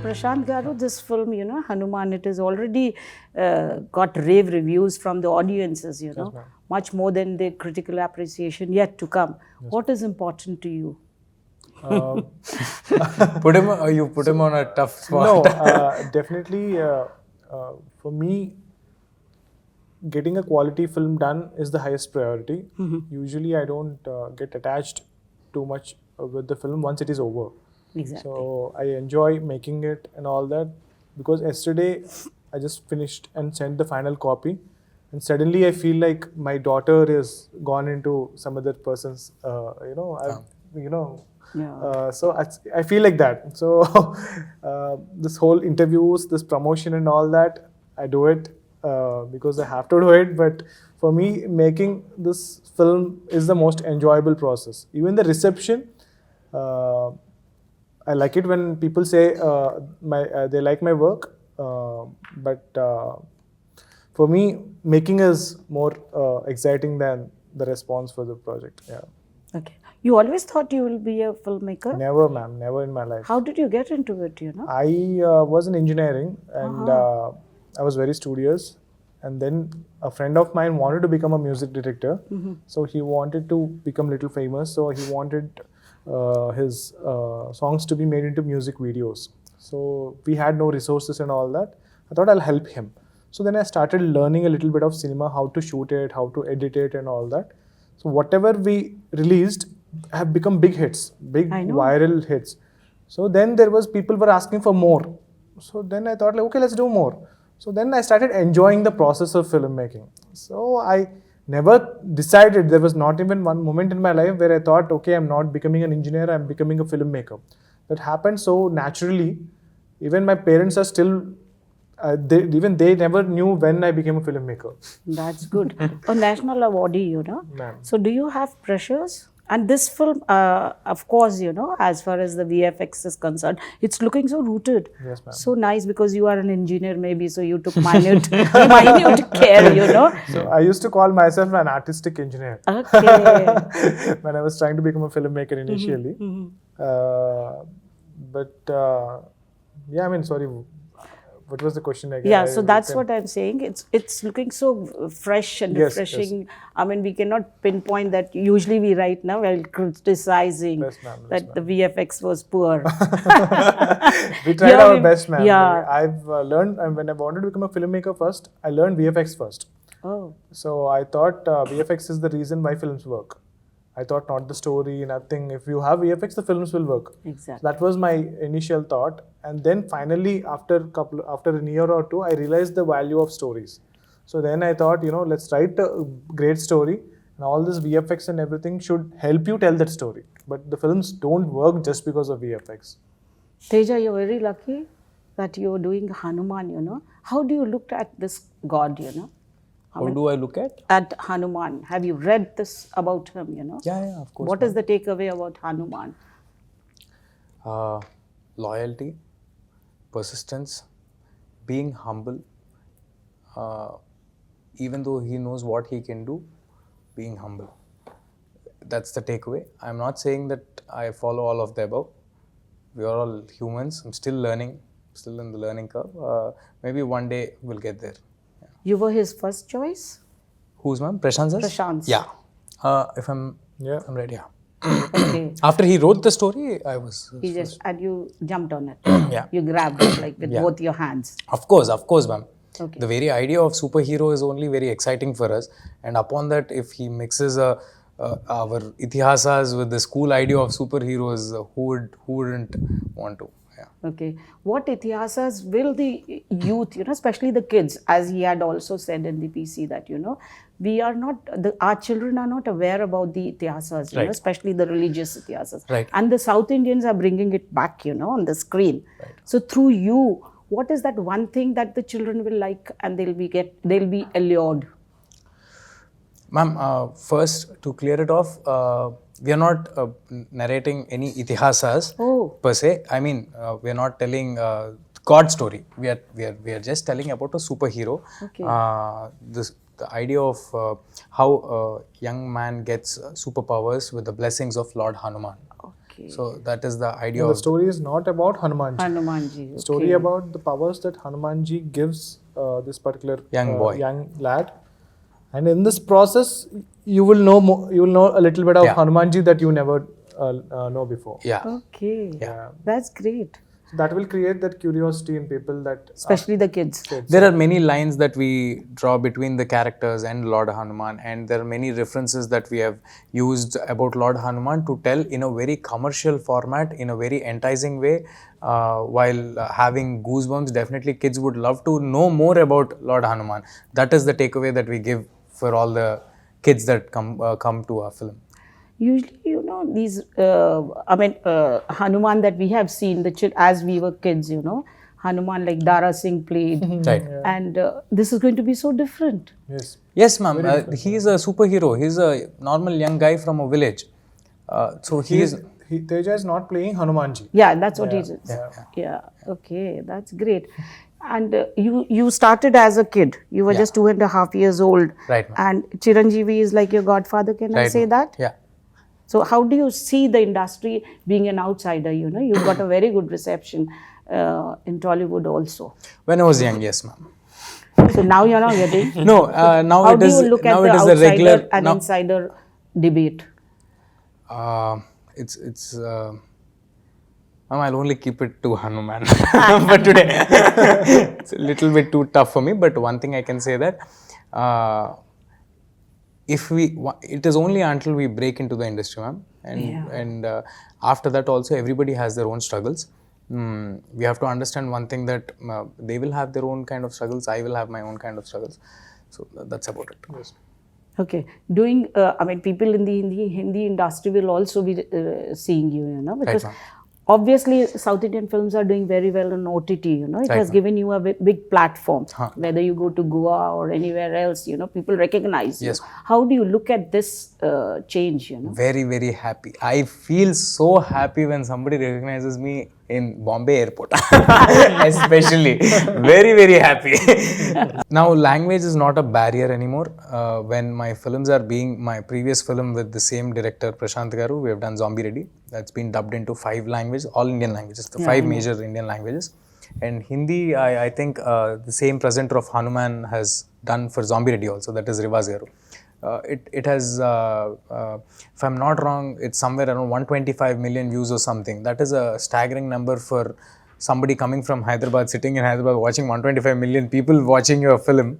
Prasanth Garu, this film, Hanuman, it has already got rave reviews from the audiences, much more than the critical appreciation yet to come. What is important to you? You put him on a tough spot. No, definitely for me, getting a quality film done is the highest priority. Usually I don't get attached too much with the film once it is over. Exactly. So I enjoy making it and all that, because yesterday I just finished and sent the final copy, and suddenly I feel like my daughter is gone into some other person's, so I feel like that. So this whole interviews, this promotion and all that, I do it because I have to do it. But for me, making this film is the most enjoyable process. Even the reception, I like it when people say they like my work. But for me, making is more exciting than the response for the project. Yeah. Okay. You always thought you will be a filmmaker? Never, ma'am. Never in my life. How did you get into it, I was in engineering, and I was very studious. And then a friend of mine wanted to become a music director. So he wanted to become little famous. So he wanted his songs to be made into music videos. So we had no resources and all that. I thought I'll help him. So then I started learning a little bit of cinema, how to shoot it, how to edit it and all that. So whatever we released have become big hits, big viral hits. So then there was people were asking for more. So then I thought, like, okay, let's do more. So then I started enjoying the process of filmmaking. So I never decided, there was not even one moment in my life where I thought, okay, I'm not becoming an engineer, I'm becoming a filmmaker. That happened so naturally. Even my parents are still, they never knew when I became a filmmaker. That's good. A national awardee, Ma'am. So do you have pressures? And this film, of course, as far as the VFX is concerned, it's looking so rooted. Yes, ma'am. So nice, because you are an engineer maybe, so you took minute care, So I used to call myself an artistic engineer. Okay. When I was trying to become a filmmaker initially. Yeah, I mean, sorry, what was the question again? Yeah, so that's what I'm saying. It's looking so fresh and refreshing. Yes. I mean, we cannot pinpoint that. Usually we write now while criticizing that the VFX was poor. We tried our best, ma'am. Yeah. I've learned, and when I wanted to become a filmmaker first, I learned VFX first. Oh. So I thought VFX is the reason why films work. I thought not the story, nothing. If you have VFX, the films will work. Exactly. So that was my initial thought. And then finally, after a year or two, I realized the value of stories. So then I thought, let's write a great story. And all this VFX and everything should help you tell that story. But the films don't work just because of VFX. Teja, you're very lucky that you're doing Hanuman, How do you look at this god, How do I look at? At Hanuman. Have you read this about him, Yeah, of course. What is the takeaway about Hanuman? Loyalty, persistence, being humble. Even though he knows what he can do, being humble. That's the takeaway. I'm not saying that I follow all of the above. We are all humans. I'm still learning, still in the learning curve. Maybe one day we'll get there. You were his first choice? Who's ma'am? Prasanth? Prasanth. Yeah. I'm ready. Yeah. Okay. After he wrote the story, I was. And you jumped on it. Yeah. You grabbed it like with both your hands. Of course, ma'am. Okay. The very idea of superhero is only very exciting for us, and upon that, if he mixes our itihasas with the school idea of superheroes, who wouldn't want to? Yeah. Okay. What itihasas will the youth, especially the kids, as he had also said in the PC that, we are not, our children are not aware about the itihasas, right. Especially the religious itihasas. Right. And the South Indians are bringing it back, on the screen. Right. So through you, what is that one thing that the children will like and they'll be allured? Ma'am, first to clear it off, we are not narrating any itihasas per se. I mean, we are not telling God story. We are just telling about a superhero. Okay. The idea of how a young man gets superpowers with the blessings of Lord Hanuman. Okay. Okay. So that is the idea The of story is not about Hanumanji. Hanumanji. Okay. Story about the powers that Hanumanji gives this particular Young boy. young lad, and in this process, you will know you will know a little bit of Yeah. Hanumanji that you never know before. yeah. Okay. Yeah. That's great. So that will create that curiosity in people that Especially the kids. There are many lines that we draw between the characters and Lord Hanuman, and there are many references that we have used about Lord Hanuman to tell in a very commercial format, in a very enticing way, while having goosebumps. Definitely, kids would love to know more about Lord Hanuman. That is the takeaway that we give for all the kids that come to our film. Usually, you know, these, Hanuman that we have seen, as we were kids, you know, Hanuman like Dara Singh played. Right. And this is going to be so different. yes, Yes, ma'am. He is a superhero. He's a normal young guy from a village. So Teja is not playing Hanumanji. Yeah, that's what he is. Yeah. Okay, that's great. And you started as a kid. You were just 2.5 years old. Right, ma'am. And Chiranjeevi is like your godfather. Can I Right, say ma'am. that? Yeah. So how do you see the industry being an outsider? You know, you got a very good reception in Tollywood also. When I was young, yes, ma'am. So now you're not getting. No, now How it do is. you look Now at the it is a outsider regular. and Now, insider debate? it's. Ma'am, I'll only keep it to Hanuman for today. It's a little bit too tough for me, but one thing I can say that it is only until we break into the industry, ma'am, and after that also everybody has their own struggles. We have to understand one thing, that they will have their own kind of struggles. I will have my own kind of struggles. So that's about it. Yes. Okay. People in the Hindi industry will also be seeing you, you know, because ma'am. obviously South Indian films are doing very well on OTT, you know. It Right, has ma'am. given you a big platform. Whether you go to Goa or anywhere else, you know, people recognize Yes. you. How do you look at this change, you know? Very, very happy. I feel so happy when somebody recognizes me in Bombay airport. Especially. Very, very happy. Now, language is not a barrier anymore. When my films are my previous film with the same director, Prasanth Garu, we have done Zombie Ready. That's been dubbed into 5 languages, all Indian languages, the 5 major Indian languages. And Hindi, I think the same presenter of Hanuman has done for Zombie Ready also, that is Rivaz Garu. It has, if I'm not wrong, it's somewhere around 125 million views or something. That is a staggering number for somebody coming from Hyderabad, sitting in Hyderabad, watching 125 million people watching your film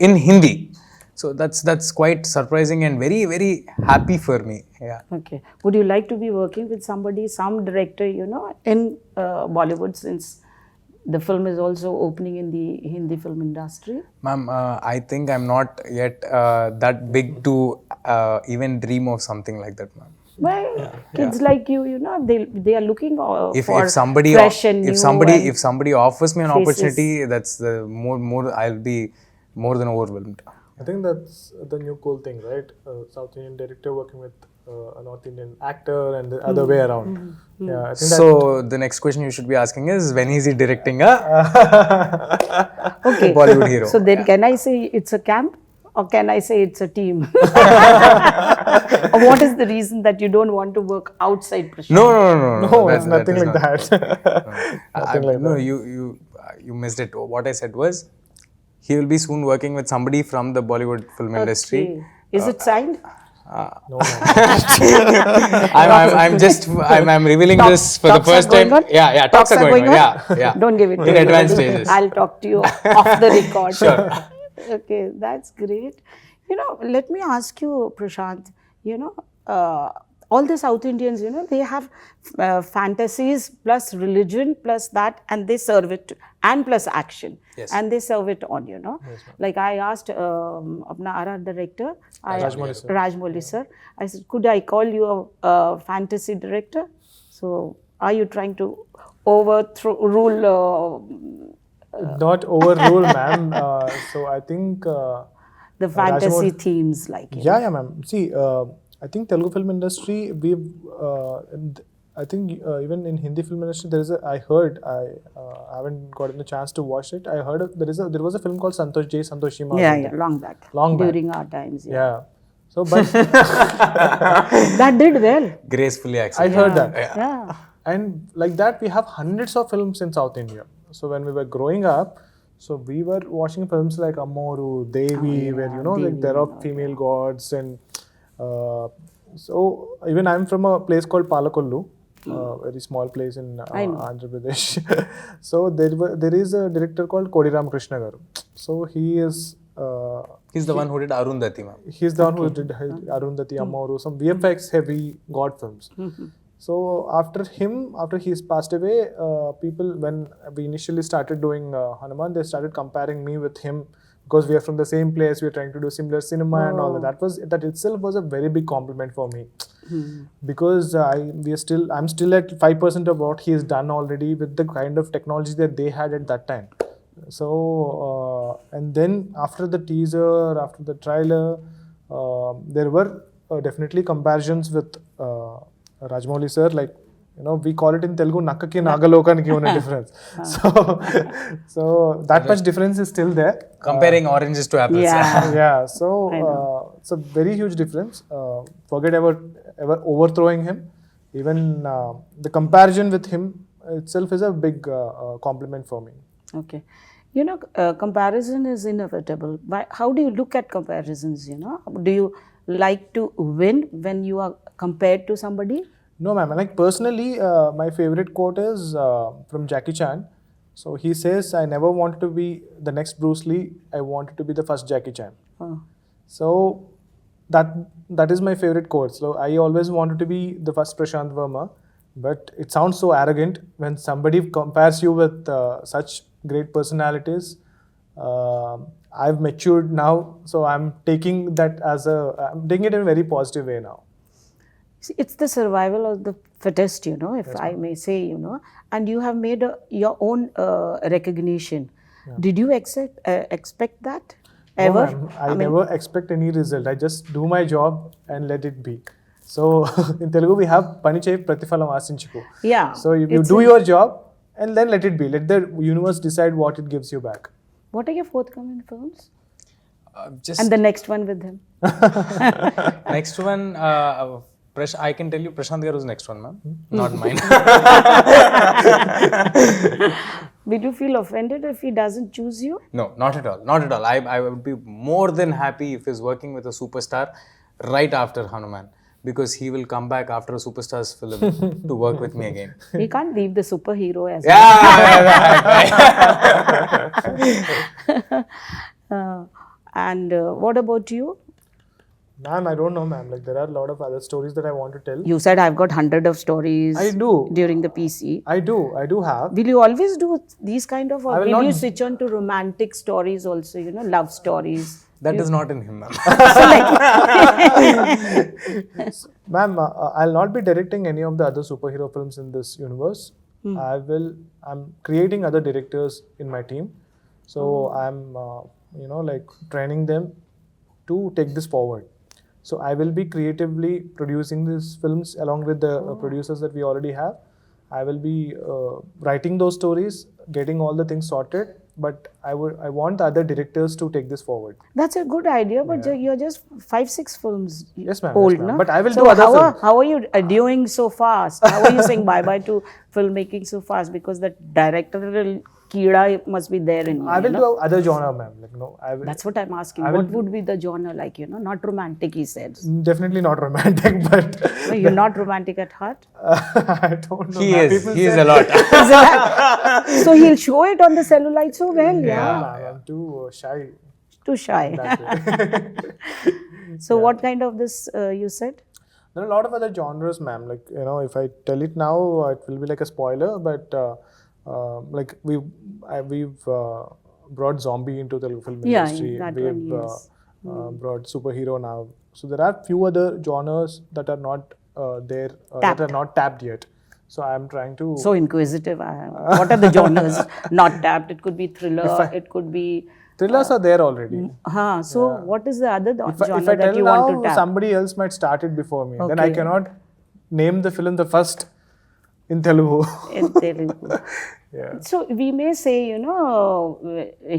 in Hindi. So that's quite surprising and very, very happy for me. Yeah. Okay. Would you like to be working with some director, you know, in Bollywood, since the film is also opening in the Hindi film industry? Ma'am, I think I'm not yet that big to even dream of something like that, ma'am. Well, kids like you know, they are looking for If somebody fresh and new. if somebody offers me an faces. opportunity, that's the more I'll be more than overwhelmed. I think that's the new cool thing, right? South Indian director working with a North Indian actor and the other way around. Yeah, I think So the next question you should be asking is, when is he directing a Okay. Bollywood hero? So then, can I say it's a camp, or can I say it's a team? Or what is the reason that you don't want to work outside Prashant? No, it's nothing like that. Nothing like no, that. you missed it. What I said was, he will be soon working with somebody from the Bollywood film industry. Okay. Is it signed? No. I'm revealing this for the Talks are first time. going on? Yeah, talks are going on. Yeah. Don't give it to In me. advanced stages. I'll talk to you off the record. Sure. Okay, that's great. You know, let me ask you, Prashant, you know, all the South Indians, you know, they have fantasies plus religion plus that, and they serve it, and plus action. Yes. And they serve it on, you know. Like I asked apna RR director, Rajmouli sir, I said, could I call you a fantasy director? So are you trying to overrule Not overrule, ma'am. So I think the fantasy themes, like, you know? yeah, ma'am. See, I think Telugu film industry, I think even in Hindi film industry, there is I haven't gotten the chance to watch it. I heard there was a film called Santosh J. Santoshi Ma. Yeah, long back. Long back. During our times. Yeah. So, but That did well. Gracefully I accepted. heard that. Yeah. And like that, we have hundreds of films in South India. So when we were growing up, so we were watching films like Amoru, Devi, where like there are female gods, and so even I'm from a place called Palakollu, a very small place in Andhra Pradesh. So there is a director called Kodiram Krishna Garu. So he is. He's the one who did Arundhati, ma'am. He's the one who did Arundhati, Amoru, some VFX heavy god films. So after he's passed away, people, when we initially started doing Hanuman, they started comparing me with him because we are from the same place. We are trying to do similar cinema and all that. That itself was a very big compliment for me, because I'm still at 5% of what he has done already with the kind of technology that they had at that time. So and then after the teaser, after the trailer, there were definitely comparisons with Rajamouli sir, like, we call it in Telugu Nakkaki Nagalokaniki una difference. So that much difference is still there. Comparing oranges to apples. Yeah. Yeah, so it's a very huge difference. Forget ever overthrowing him. Even the comparison with him itself is a big compliment for me. Okay. Comparison is inevitable. How do you look at comparisons, Do you like to win when you are compared to somebody? No, ma'am. Like personally, my favorite quote is from Jackie Chan. So he says, "I never wanted to be the next Bruce Lee. I wanted to be the first Jackie Chan." Oh. So that is my favorite quote. So I always wanted to be the first Prasanth Varma, but it sounds so arrogant when somebody compares you with such great personalities. I've matured now, so I'm taking it in a very positive way now. See, it's the survival of the fittest, if I may say, and you have made your own recognition. Yeah. Did you expect that ever? No, I never expect any result. I just do my job and let it be. So in Telugu we have Panichey Pratiphalam Asinchuko. Yeah. So you do your job and then let it be. Let the universe decide what it gives you back. What are your forthcoming films? Just and the next one with him? Next one, I can tell you Prasanth Garu's next one, ma'am. Not mine. Will you feel offended if he doesn't choose you? No, not at all. Not at all. I would be more than happy if he's working with a superstar right after Hanuman, because he will come back after a superstar's film to work with me again. We can't leave the superhero as well. And what about you? Ma'am, I don't know, ma'am. Like, there are a lot of other stories that I want to tell. You said I've got 100 of stories. I do. During the PC. I do have. Will you always do these kind of, or will you switch on to romantic stories also, love stories? That is not in him, ma'am. Ma'am, I'll not be directing any of the other superhero films in this universe. I'm creating other directors in my team. So I'm, training them to take this forward. So I will be creatively producing these films along with the producers that we already have. I will be writing those stories, getting all the things sorted. But I want the other directors to take this forward. That's a good idea, but you're just 5-6 films yes, ma'am, old, yes, ma'am. No? But I will do other films. How are you doing so fast? How are you saying bye-bye to filmmaking so fast? Because the directorial Kida must be there in you. I will do other genre, ma'am. That's what I'm asking. What would be the genre like, Not romantic, he said. Definitely not romantic, but... No, you're not romantic at heart? I don't know. He is a lot. So he'll show it on the cellulite so well, I'm too shy. Too shy. So what kind of this you said? There are a lot of other genres, ma'am. Like, if I tell it now, it will be like a spoiler, but... we've brought zombie into the film industry. We've brought superhero now. So there are few other genres that are not that are not tapped yet. So I'm trying to. So inquisitive. What are the genres not tapped? It could be thriller. It could be. Thrillers are there already. What is the other genre if I that tell you want to tap? Somebody else might start it before me. Then I cannot name the film the first in Telugu. in Telugu. Yeah. So we may say,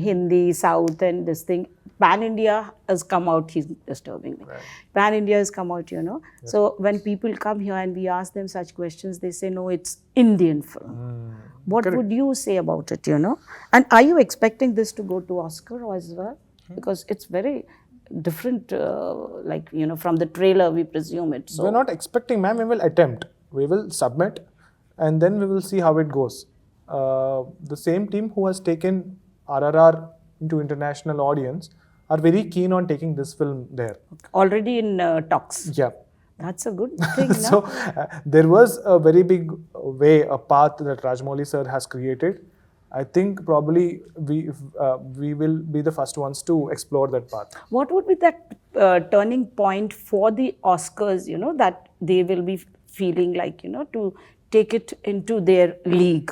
Hindi, South, and this thing. Pan India has come out. He's disturbing me. Right. Pan India has come out. So when people come here and we ask them such questions, they say, no, it's Indian film. What would you say about it? And are you expecting this to go to Oscar as well? Because it's very different. From the trailer, we presume it. So We're not expecting, ma'am. We will attempt. We will submit, and then we will see how it goes. The same team who has taken RRR into international audience are very keen on taking this film there. already in talks. Yeah. That's a good thing. No? So there was a very big a path that Rajamouli sir has created. I think probably we will be the first ones to explore that path. What would be that turning point for the Oscars, that they will be feeling like, to take it into their league,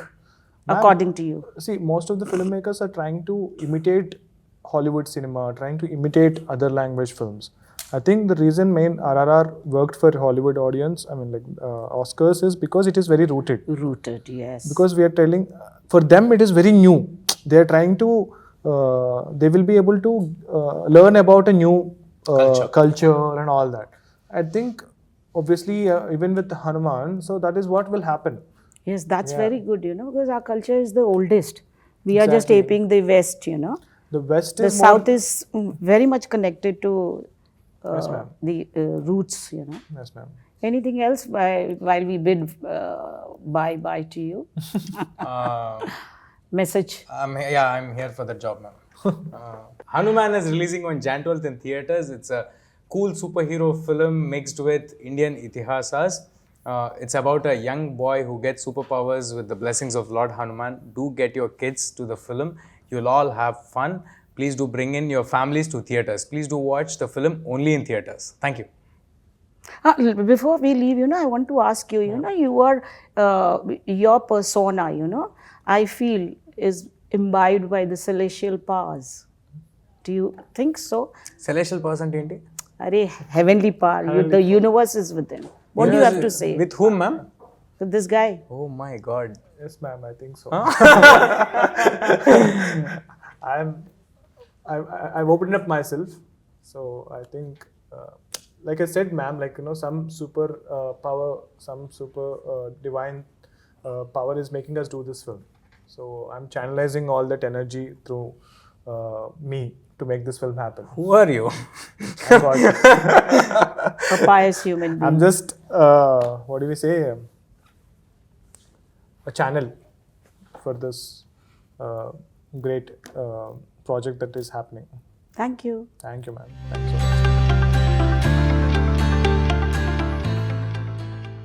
according to you? See, most of the filmmakers are trying to imitate Hollywood cinema, trying to imitate other language films. I think the reason main RRR worked for Hollywood audience, Oscars, is because it is very rooted. Rooted, yes. Because we are telling, for them it is very new. They are trying to, they will be able to learn about a new culture and all that. I think, obviously, even with Hanuman, so that is what will happen. Yes, that's very good, because our culture is the oldest. We are just Exactly. aping the West, The West The is South is very much connected to Yes, ma'am. the roots, Yes, ma'am. Anything else while we bid bye to you? Message. I'm here for the job, ma'am. Hanuman is releasing on Jan 12th in theaters. It's a cool superhero film mixed with Indian itihasas. It's about a young boy who gets superpowers with the blessings of Lord Hanuman. Do get your kids to the film. You'll all have fun. Please do bring in your families to theaters. Please do watch the film only in theaters. Thank you. Before we leave, I want to ask you, you are, your persona, I feel is imbibed by the celestial powers. Do you think so? Celestial person enti? Arey, heavenly power. The universe is within. What do you have to say? With whom, ma'am? With this guy? Oh my God. Yes, ma'am, I think so. I've opened up myself. So I think, like I said, ma'am, some super power, some super divine power is making us do this film. So I'm channelizing all that energy through me to make this film happen. Who are you? I'm God. A pious human being. I'm just, what do we say? A channel for this great project that is happening. Thank you. Thank you, ma'am. Thank you.